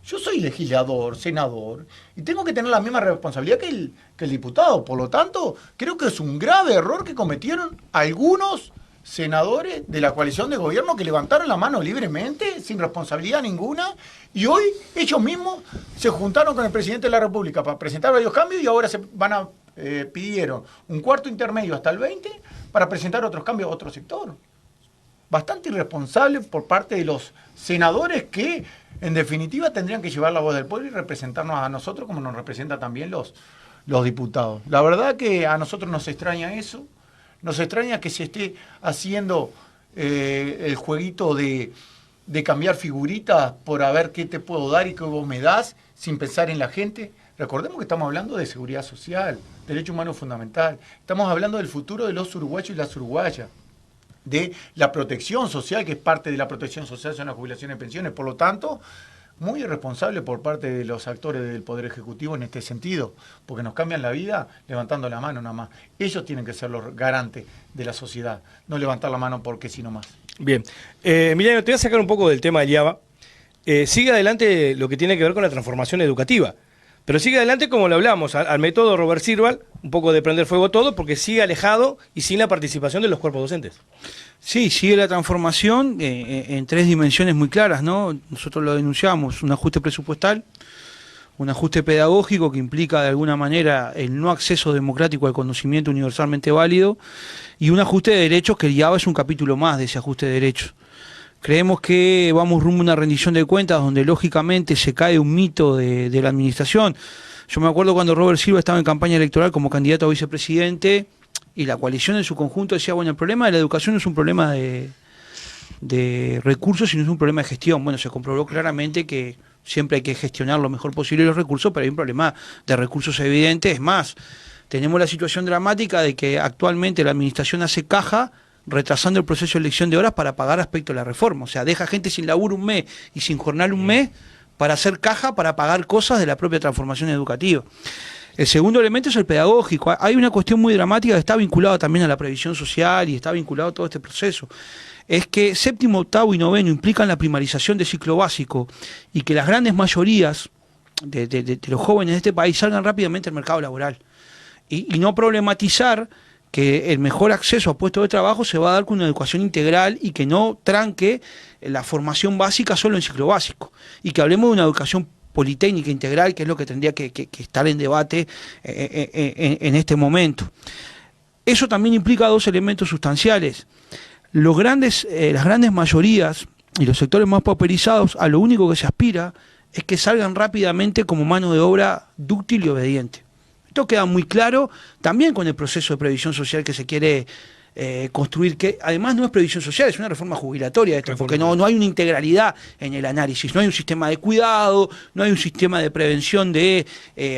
Yo soy legislador, senador, y tengo que tener la misma responsabilidad que el diputado. Por lo tanto, creo que es un grave error que cometieron algunos senadores de la coalición de gobierno que levantaron la mano libremente, sin responsabilidad ninguna, y hoy ellos mismos se juntaron con el presidente de la República para presentar varios cambios y ahora pidieron un cuarto intermedio hasta el 20 para presentar otros cambios a otro sector. Bastante irresponsable por parte de los senadores que, en definitiva, tendrían que llevar la voz del pueblo y representarnos a nosotros como nos representan también los diputados. La verdad que a nosotros nos extraña eso, nos extraña que se esté haciendo el jueguito de cambiar figuritas por a ver qué te puedo dar y qué vos me das, sin pensar en la gente. Recordemos que estamos hablando de seguridad social, derecho humano fundamental, estamos hablando del futuro de los uruguayos y las uruguayas, de la protección social, que es parte de la protección social, son las jubilaciones y pensiones. Por lo tanto, muy irresponsable por parte de los actores del Poder Ejecutivo en este sentido, porque nos cambian la vida levantando la mano nada más. Ellos tienen que ser los garantes de la sociedad, no levantar la mano porque sí nomás. Bien. Emiliano, te voy a sacar un poco del tema del IABA. Sigue adelante lo que tiene que ver con la transformación educativa. Pero sigue adelante como lo hablamos, al método Robert Sirval, un poco de prender fuego todo, porque sigue alejado y sin la participación de los cuerpos docentes. Sí, sigue la transformación en 3 dimensiones muy claras, ¿no? Nosotros lo denunciamos, un ajuste presupuestal, un ajuste pedagógico que implica de alguna manera el no acceso democrático al conocimiento universalmente válido, y un ajuste de derechos que el IABA es un capítulo más de ese ajuste de derechos. Creemos que vamos rumbo a una rendición de cuentas donde lógicamente se cae un mito de la administración. Yo me acuerdo cuando Robert Silva estaba en campaña electoral como candidato a vicepresidente y la coalición en su conjunto decía, bueno, el problema de la educación no es un problema de recursos, sino es un problema de gestión. Bueno, se comprobó claramente que siempre hay que gestionar lo mejor posible los recursos, pero hay un problema de recursos evidente. Es más, tenemos la situación dramática de que actualmente la administración hace caja retrasando el proceso de elección de horas para pagar respecto a la reforma. O sea, deja gente sin laburo un mes y sin jornal un mes para hacer caja, para pagar cosas de la propia transformación educativa. El segundo elemento es el pedagógico. Hay una cuestión muy dramática que está vinculada también a la previsión social y está vinculado a todo este proceso. Es que séptimo, octavo y noveno implican la primarización del ciclo básico y que las grandes mayorías de los jóvenes de este país salgan rápidamente al mercado laboral. Y no problematizar que el mejor acceso a puestos de trabajo se va a dar con una educación integral y que no tranque la formación básica solo en ciclo básico. Y que hablemos de una educación politécnica integral, que es lo que tendría que estar en debate en este momento. Eso también implica dos elementos sustanciales. Las grandes mayorías y los sectores más pauperizados, a lo único que se aspira es que salgan rápidamente como mano de obra dúctil y obediente. Esto queda muy claro también con el proceso de previsión social que se quiere construir, que además no es previsión social, es una reforma jubilatoria esto, porque no hay una integralidad en el análisis, no hay un sistema de cuidado, no hay un sistema de prevención de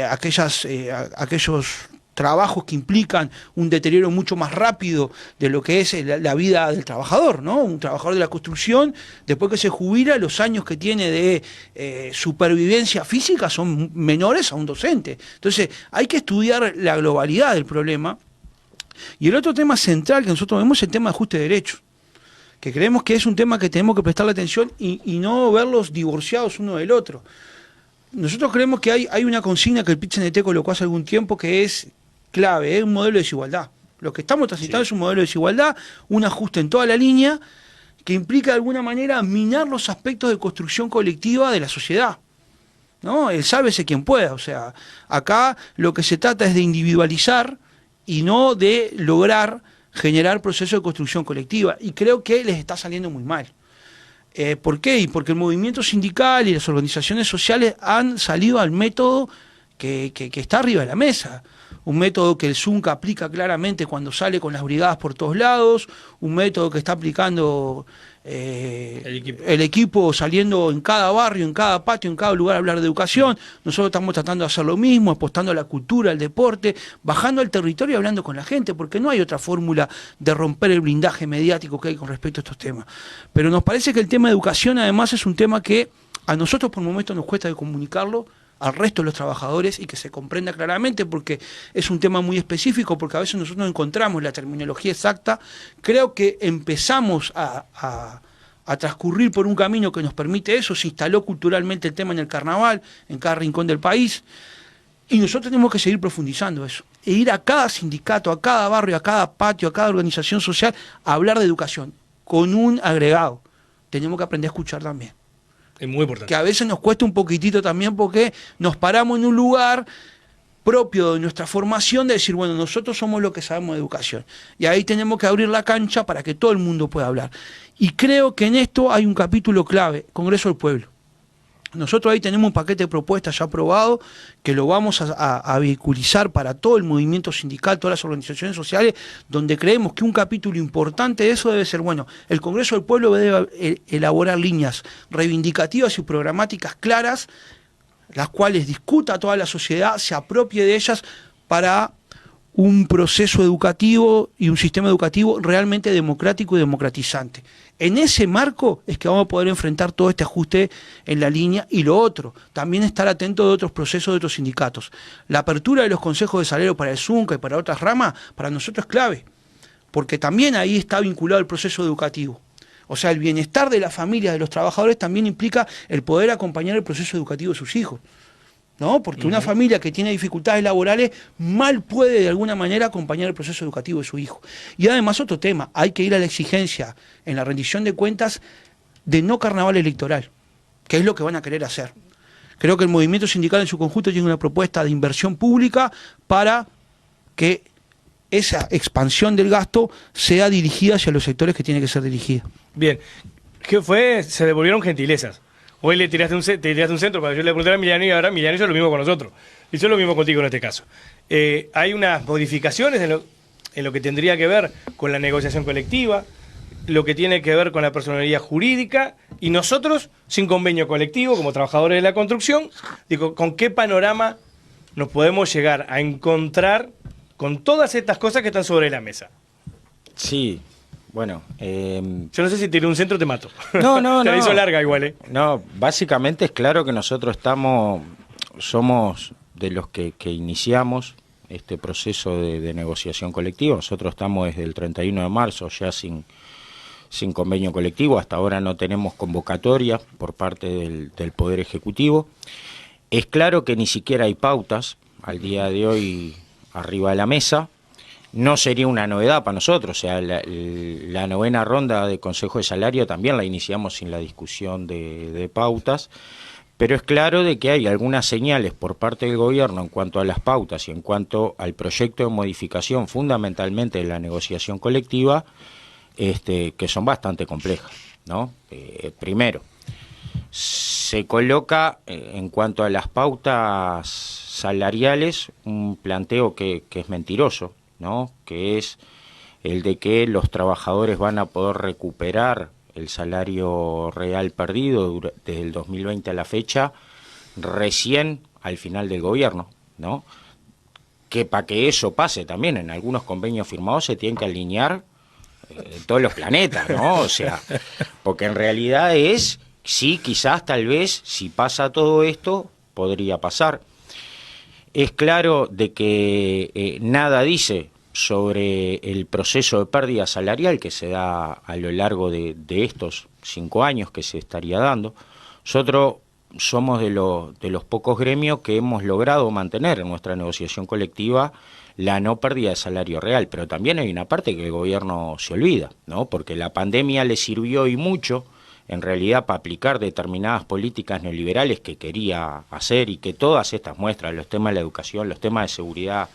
aquellos trabajos que implican un deterioro mucho más rápido de lo que es la vida del trabajador, ¿no? Un trabajador de la construcción, después que se jubila, los años que tiene de supervivencia física son menores a un docente. Entonces, hay que estudiar la globalidad del problema. Y el otro tema central que nosotros vemos es el tema de ajuste de derechos, que creemos que es un tema que tenemos que prestarle atención y no verlos divorciados uno del otro. Nosotros creemos que hay una consigna que el PIT-CNT colocó hace algún tiempo que es clave, es un modelo de desigualdad. Lo que estamos transitando es un modelo de desigualdad, un ajuste en toda la línea que implica de alguna manera minar los aspectos de construcción colectiva de la sociedad, ¿no? El sálvese quien pueda. O sea, acá lo que se trata es de individualizar y no de lograr generar procesos de construcción colectiva. Y creo que les está saliendo muy mal. ¿Por qué? Y porque el movimiento sindical y las organizaciones sociales han salido al método que está arriba de la mesa. Un método que el ZUNCA aplica claramente cuando sale con las brigadas por todos lados, un método que está aplicando el equipo saliendo en cada barrio, en cada patio, en cada lugar a hablar de educación. Nosotros estamos tratando de hacer lo mismo, apostando a la cultura, al deporte, bajando al territorio y hablando con la gente, porque no hay otra fórmula de romper el blindaje mediático que hay con respecto a estos temas. Pero nos parece que el tema de educación además es un tema que a nosotros por momentos nos cuesta de comunicarlo al resto de los trabajadores y que se comprenda claramente, porque es un tema muy específico, porque a veces nosotros no encontramos la terminología exacta. Creo que empezamos a transcurrir por un camino que nos permite eso. Se instaló culturalmente el tema en el carnaval, en cada rincón del país, y nosotros tenemos que seguir profundizando eso, e ir a cada sindicato, a cada barrio, a cada patio, a cada organización social, a hablar de educación, con un agregado. Tenemos que aprender a escuchar también. Es muy importante. Que a veces nos cuesta un poquitito también porque nos paramos en un lugar propio de nuestra formación de decir, bueno, nosotros somos los que sabemos de educación. Y ahí tenemos que abrir la cancha para que todo el mundo pueda hablar. Y creo que en esto hay un capítulo clave, Congreso del Pueblo. Nosotros ahí tenemos un paquete de propuestas ya aprobado que lo vamos a vehiculizar para todo el movimiento sindical, todas las organizaciones sociales, donde creemos que un capítulo importante de eso debe ser, bueno, el Congreso del Pueblo debe elaborar líneas reivindicativas y programáticas claras, las cuales discuta toda la sociedad, se apropie de ellas para un proceso educativo y un sistema educativo realmente democrático y democratizante. En ese marco es que vamos a poder enfrentar todo este ajuste en la línea. Y lo otro, también estar atento de otros procesos de otros sindicatos. La apertura de los consejos de salario para el ZUNCA y para otras ramas, para nosotros es clave, porque también ahí está vinculado el proceso educativo. O sea, el bienestar de la familia, de los trabajadores, también implica el poder acompañar el proceso educativo de sus hijos, ¿no? Porque una familia que tiene dificultades laborales mal puede de alguna manera acompañar el proceso educativo de su hijo. Y además otro tema, hay que ir a la exigencia en la rendición de cuentas de no carnaval electoral, que es lo que van a querer hacer. Creo que el movimiento sindical en su conjunto tiene una propuesta de inversión pública para que esa expansión del gasto sea dirigida hacia los sectores que tiene que ser dirigida. Bien, ¿qué fue? Se devolvieron gentilezas. Hoy te tiraste un centro para que yo le pregunté a Emiliano y ahora Emiliano hizo lo mismo con nosotros. Hizo lo mismo contigo en este caso. Hay unas modificaciones en lo que tendría que ver con la negociación colectiva, lo que tiene que ver con la personalidad jurídica, y nosotros, sin convenio colectivo, como trabajadores de la construcción, digo, ¿con qué panorama nos podemos llegar a encontrar con todas estas cosas que están sobre la mesa? Sí, bueno... Yo no sé si tiré un centro te mato. No. Te la hizo larga igual, No, básicamente es claro que nosotros somos de los que iniciamos este proceso de negociación colectiva. Nosotros estamos desde el 31 de marzo ya sin convenio colectivo. Hasta ahora no tenemos convocatoria por parte del Poder Ejecutivo. Es claro que ni siquiera hay pautas al día de hoy arriba de la mesa. No sería una novedad para nosotros, o sea, la novena ronda de Consejo de Salario también la iniciamos sin la discusión de pautas, pero es claro de que hay algunas señales por parte del gobierno en cuanto a las pautas y en cuanto al proyecto de modificación fundamentalmente de la negociación colectiva, que son bastante complejas, ¿no? Primero, se coloca en cuanto a las pautas salariales un planteo que es mentiroso, ¿no? Que es el de que los trabajadores van a poder recuperar el salario real perdido desde el 2020 a la fecha recién al final del gobierno, ¿no? Que para que eso pase también en algunos convenios firmados se tienen que alinear todos los planetas, ¿no? O sea, porque en realidad sí, quizás tal vez si pasa todo esto podría pasar. Es claro de que nada dice sobre el proceso de pérdida salarial que se da a lo largo de estos 5 años que se estaría dando. Nosotros somos de los pocos gremios que hemos logrado mantener en nuestra negociación colectiva la no pérdida de salario real, pero también hay una parte que el gobierno se olvida, ¿no? Porque la pandemia le sirvió y mucho en realidad para aplicar determinadas políticas neoliberales que quería hacer, y que todas estas muestras, los temas de la educación, los temas de seguridad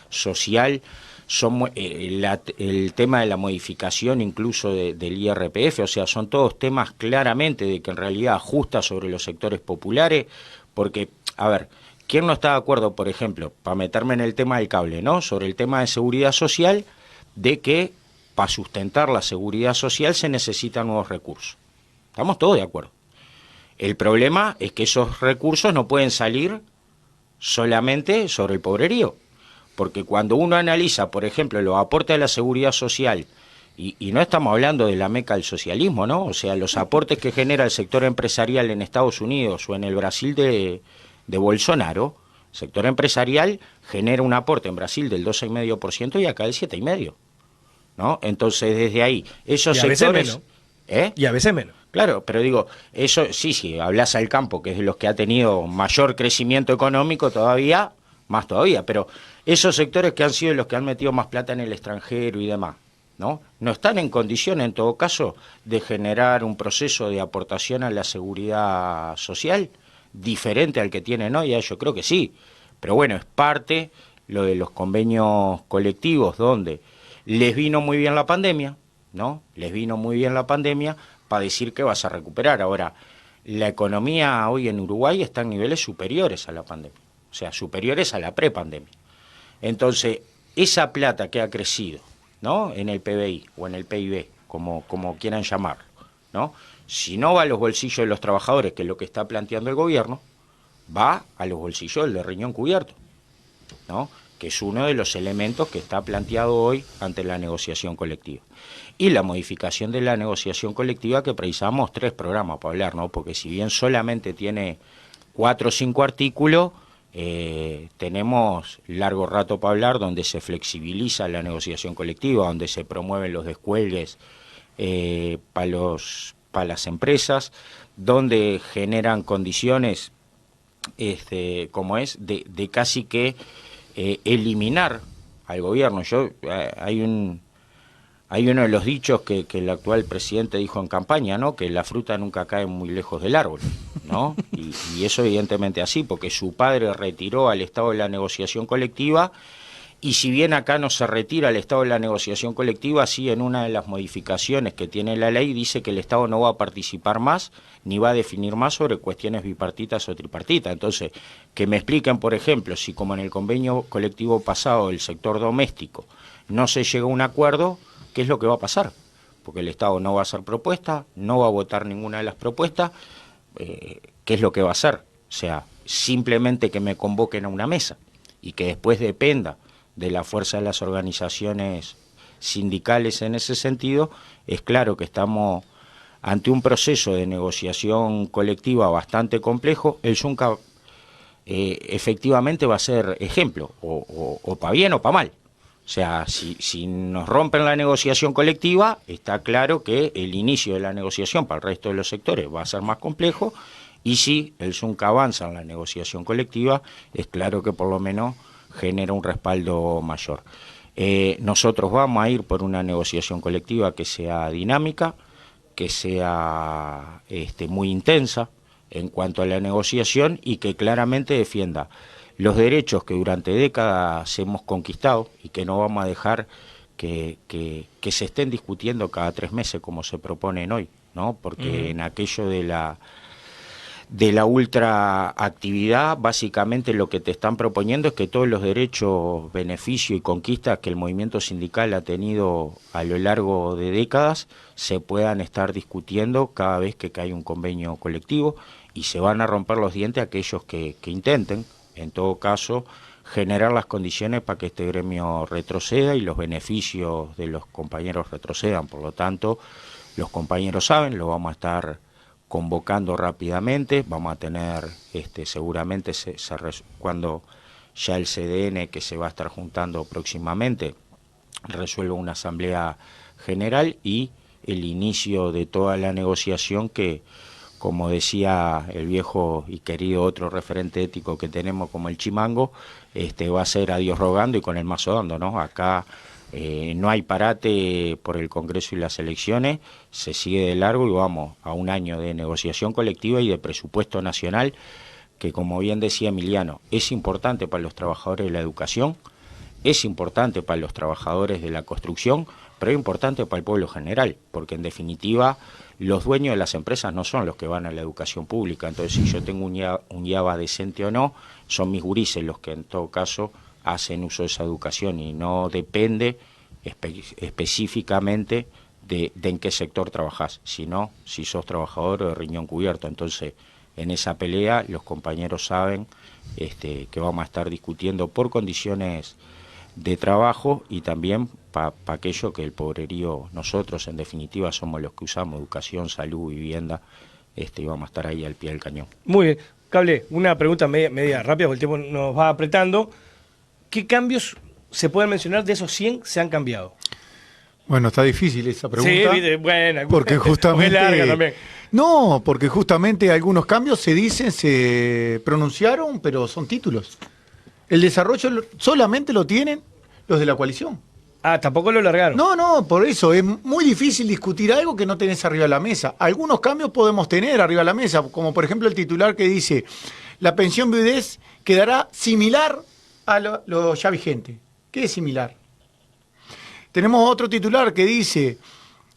social, son el tema de la modificación incluso del IRPF, o sea, son todos temas claramente de que en realidad ajusta sobre los sectores populares, porque, a ver, ¿quién no está de acuerdo, por ejemplo, para meterme en el tema del cable, ¿no? Sobre el tema de seguridad social, de que para sustentar la seguridad social se necesitan nuevos recursos? Estamos todos de acuerdo. El problema es que esos recursos no pueden salir solamente sobre el pobrerío, porque cuando uno analiza, por ejemplo, los aportes a la seguridad social, y no estamos hablando de la meca del socialismo, ¿no? O sea, los aportes que genera el sector empresarial en Estados Unidos o en el Brasil de Bolsonaro, el sector empresarial genera un aporte en Brasil del 12,5% y acá del 7,5%, ¿no? Entonces, desde ahí, esos sectores... A veces menos. Y a veces menos. Claro, pero digo, eso sí, hablas al campo, que es de los que ha tenido mayor crecimiento económico todavía, más todavía, pero esos sectores que han sido los que han metido más plata en el extranjero y demás, ¿no? No están en condiciones, en todo caso, de generar un proceso de aportación a la seguridad social diferente al que tienen hoy. Yo creo que sí, pero bueno, es parte lo de los convenios colectivos, donde les vino muy bien la pandemia, ¿no? Les vino muy bien la pandemia para decir que vas a recuperar. Ahora, la economía hoy en Uruguay está en niveles superiores a la pandemia, o sea, superiores a la prepandemia. Entonces, esa plata que ha crecido, ¿no? En el PBI o en el PIB, como quieran llamarlo, ¿no? Si no va a los bolsillos de los trabajadores, que es lo que está planteando el gobierno, va a los bolsillos del de riñón cubierto, ¿no? Que es uno de los elementos que está planteado hoy ante la negociación colectiva. Y la modificación de la negociación colectiva, que precisamos 3 programas para hablar, ¿no? Porque si bien solamente tiene 4 o 5 artículos, tenemos largo rato para hablar, donde se flexibiliza la negociación colectiva, donde se promueven los descuelgues para las empresas, donde generan condiciones como es de casi que eliminar al gobierno. Hay Hay uno de los dichos que el actual presidente dijo en campaña, ¿no? Que la fruta nunca cae muy lejos del árbol, ¿no? Y eso evidentemente así, porque su padre retiró al Estado de la negociación colectiva, y si bien acá no se retira el Estado de la negociación colectiva, sí en una de las modificaciones que tiene la ley dice que el Estado no va a participar más, ni va a definir más sobre cuestiones bipartitas o tripartitas. Entonces, que me expliquen, por ejemplo, si como en el convenio colectivo pasado del sector doméstico no se llega a un acuerdo, ¿qué es lo que va a pasar? Porque el Estado no va a hacer propuesta, no va a votar ninguna de las propuestas, ¿qué es lo que va a hacer? O sea, simplemente que me convoquen a una mesa y que después dependa de la fuerza de las organizaciones sindicales en ese sentido. Es claro que estamos ante un proceso de negociación colectiva bastante complejo. El Zunca efectivamente va a ser ejemplo, o para bien o para mal. O sea, si nos rompen la negociación colectiva, está claro que el inicio de la negociación para el resto de los sectores va a ser más complejo, y si el Zunca avanza en la negociación colectiva, es claro que por lo menos genera un respaldo mayor. Nosotros vamos a ir por una negociación colectiva que sea dinámica, que sea muy intensa en cuanto a la negociación, y que claramente defienda los derechos que durante décadas hemos conquistado y que no vamos a dejar que se estén discutiendo cada 3 meses como se proponen hoy, ¿no? Porque en aquello de la ultraactividad, básicamente lo que te están proponiendo es que todos los derechos, beneficios y conquistas que el movimiento sindical ha tenido a lo largo de décadas se puedan estar discutiendo cada vez que cae un convenio colectivo, y se van a romper los dientes a aquellos que intenten, en todo caso, generar las condiciones para que este gremio retroceda y los beneficios de los compañeros retrocedan. Por lo tanto, los compañeros saben, lo vamos a estar convocando rápidamente, vamos a tener seguramente cuando ya el CDN, que se va a estar juntando próximamente, resuelva una asamblea general, y el inicio de toda la negociación que, como decía el viejo y querido otro referente ético que tenemos como el Chimango, va a ser a Dios rogando y con el mazo dando, ¿no? Acá no hay parate por el Congreso y las elecciones, se sigue de largo y vamos a un año de negociación colectiva y de presupuesto nacional que, como bien decía Emiliano, es importante para los trabajadores de la educación, es importante para los trabajadores de la construcción, pero es importante para el pueblo general, porque en definitiva los dueños de las empresas no son los que van a la educación pública. Entonces, si yo tengo un IABA decente o no, son mis gurises los que en todo caso hacen uso de esa educación, y no depende específicamente de en qué sector trabajás, sino si sos trabajador o de riñón cubierto. Entonces, en esa pelea los compañeros saben que vamos a estar discutiendo por condiciones de trabajo y también para aquello que el pobrerío, nosotros en definitiva somos los que usamos educación, salud, vivienda, y vamos a estar ahí al pie del cañón. Muy bien. Cable, una pregunta media rápida porque el tiempo nos va apretando. ¿Qué cambios se pueden mencionar de esos 100 se han cambiado? Bueno, está difícil esa pregunta. Sí, bueno, porque justamente larga también. No, porque justamente algunos cambios se dicen, se pronunciaron, pero son títulos. El desarrollo solamente lo tienen los de la coalición. Ah, tampoco lo largaron. No, por eso es muy difícil discutir algo que no tenés arriba de la mesa. Algunos cambios podemos tener arriba de la mesa, como por ejemplo el titular que dice: la pensión viudez quedará similar a lo ya vigente. ¿Qué es similar? Tenemos otro titular que dice: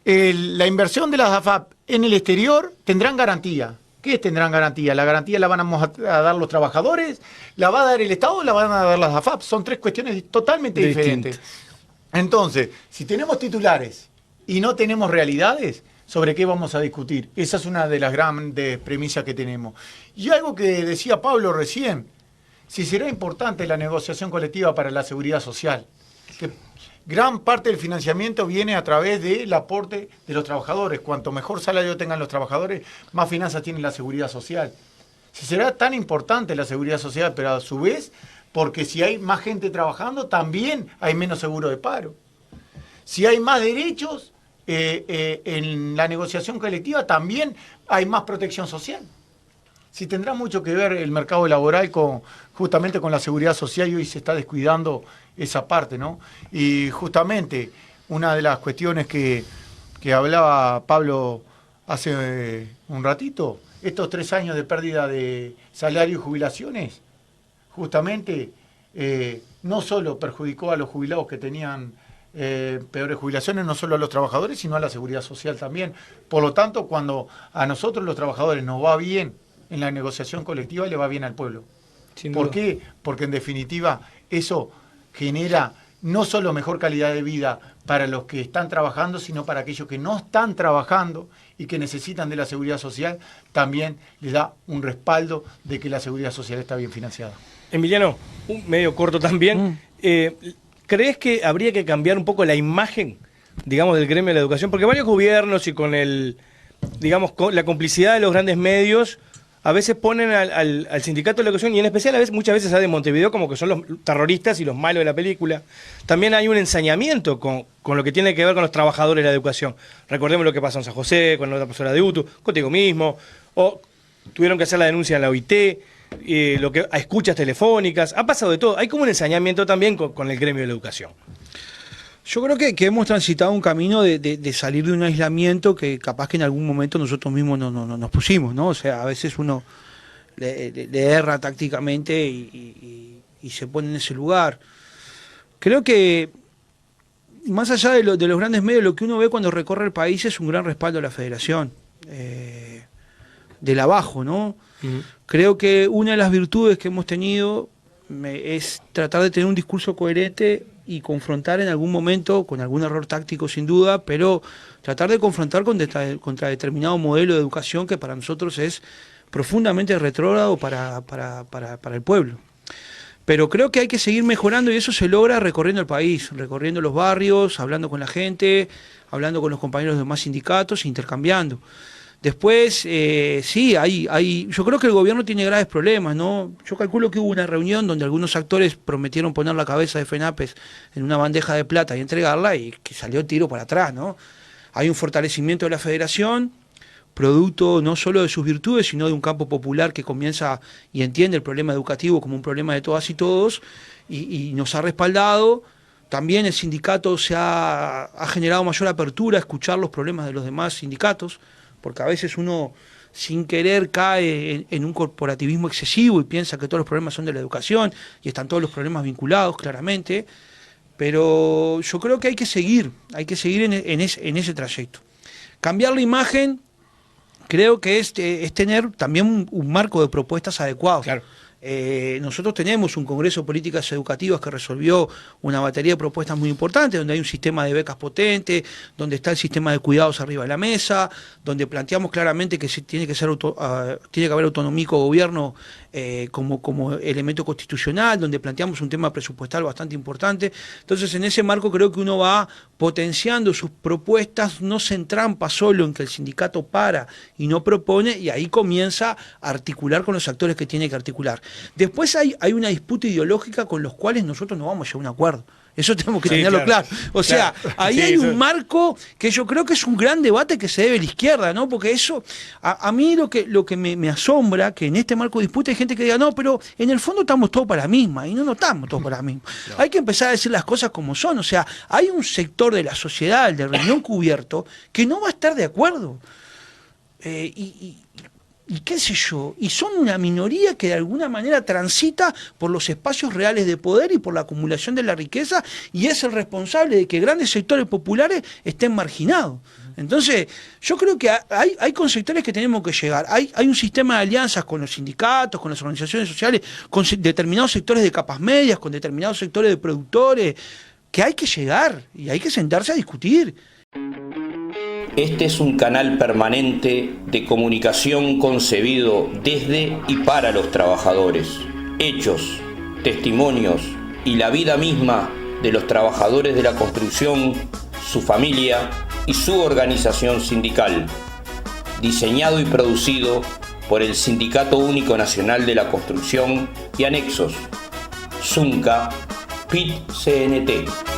la inversión de las AFAP en el exterior tendrán garantía. ¿Qué tendrán garantía? ¿La garantía la van a dar los trabajadores? ¿La va a dar el Estado o la van a dar las AFAP? Son 3 cuestiones totalmente diferentes. Entonces, si tenemos titulares y no tenemos realidades, ¿sobre qué vamos a discutir? Esa es una de las grandes premisas que tenemos. Y algo que decía Pablo recién: si será importante la negociación colectiva para la seguridad social, que gran parte del financiamiento viene a través del aporte de los trabajadores. Cuanto mejor salario tengan los trabajadores, más finanzas tiene la seguridad social. Si será tan importante la seguridad social, pero a su vez, porque si hay más gente trabajando, también hay menos seguro de paro. Si hay más derechos en la negociación colectiva, también hay más protección social. Si tendrá mucho que ver el mercado laboral justamente con la seguridad social, y hoy se está descuidando esa parte, ¿no? Y justamente una de las cuestiones que hablaba Pablo hace un ratito, estos 3 años de pérdida de salario y jubilaciones, justamente no solo perjudicó a los jubilados que tenían peores jubilaciones, no solo a los trabajadores, sino a la seguridad social también. Por lo tanto, cuando a nosotros los trabajadores nos va bien en la negociación colectiva, le va bien al pueblo. ¿Por qué? Porque en definitiva eso genera no solo mejor calidad de vida para los que están trabajando, sino para aquellos que no están trabajando y que necesitan de la seguridad social, también les da un respaldo de que la seguridad social está bien financiada. Emiliano, un medio corto también. ¿Crees que habría que cambiar un poco la imagen, digamos, del gremio de la educación? Porque varios gobiernos y con con la complicidad de los grandes medios, a veces ponen al sindicato de la educación, y en especial muchas veces de Montevideo, como que son los terroristas y los malos de la película. También hay un ensañamiento con lo que tiene que ver con los trabajadores de la educación. Recordemos lo que pasó en San José, con la profesora de UTU, contigo mismo, o tuvieron que hacer la denuncia en la OIT, a escuchas telefónicas, ha pasado de todo. Hay como un ensañamiento también con el gremio de la educación. Yo creo que hemos transitado un camino de salir de un aislamiento que capaz que en algún momento nosotros mismos nos pusimos, ¿no? O sea, a veces uno le erra tácticamente y se pone en ese lugar. Creo que más allá de los grandes medios, lo que uno ve cuando recorre el país es un gran respaldo a la federación, del abajo, ¿no? Creo que una de las virtudes que hemos tenido es tratar de tener un discurso coherente y confrontar en algún momento, con algún error táctico sin duda, pero tratar de confrontar contra determinado modelo de educación que para nosotros es profundamente retrógrado para el pueblo. Pero creo que hay que seguir mejorando y eso se logra recorriendo el país, recorriendo los barrios, hablando con la gente, hablando con los compañeros de demás sindicatos, intercambiando. Después, sí, yo creo que el gobierno tiene graves problemas, ¿no? Yo calculo que hubo una reunión donde algunos actores prometieron poner la cabeza de FENAPES en una bandeja de plata y entregarla y que salió tiro para atrás, ¿no? Hay un fortalecimiento de la federación, producto no solo de sus virtudes, sino de un campo popular que comienza y entiende el problema educativo como un problema de todas y todos y nos ha respaldado. También el sindicato ha generado mayor apertura a escuchar los problemas de los demás sindicatos, porque a veces uno sin querer cae en un corporativismo excesivo y piensa que todos los problemas son de la educación y están todos los problemas vinculados claramente, pero yo creo que hay que seguir en ese trayecto. Cambiar la imagen creo que es tener también un marco de propuestas adecuado. Claro. Nosotros tenemos un Congreso de Políticas Educativas que resolvió una batería de propuestas muy importantes, donde hay un sistema de becas potente, donde está el sistema de cuidados arriba de la mesa, donde planteamos claramente que tiene que haber autonomía y gobierno como elemento constitucional, donde planteamos un tema presupuestal bastante importante. Entonces, en ese marco creo que uno va potenciando sus propuestas, no se entrampa solo en que el sindicato para y no propone, y ahí comienza a articular con los actores que tiene que articular. Después hay una disputa ideológica con los cuales nosotros no vamos a llegar a un acuerdo. Eso tenemos que tenerlo claro. O sea, ahí hay un marco que yo creo que es un gran debate que se debe a la izquierda, ¿no? Porque eso, a mí lo que me asombra, que en este marco de disputa hay gente que diga, no, pero en el fondo estamos todos para la misma, y no estamos todos para la misma. No. Hay que empezar a decir las cosas como son. O sea, hay un sector de la sociedad, el de Reunión Cubierto, que no va a estar de acuerdo. Y qué sé yo, y son una minoría que de alguna manera transita por los espacios reales de poder y por la acumulación de la riqueza y es el responsable de que grandes sectores populares estén marginados. Entonces, yo creo que hay con sectores que tenemos que llegar. Hay un sistema de alianzas con los sindicatos, con las organizaciones sociales, con determinados sectores de capas medias, con determinados sectores de productores, que hay que llegar y hay que sentarse a discutir. Este es un canal permanente de comunicación concebido desde y para los trabajadores. Hechos, testimonios y la vida misma de los trabajadores de la construcción, su familia y su organización sindical. Diseñado y producido por el Sindicato Único Nacional de la Construcción y Anexos, SUNCA, PIT-CNT.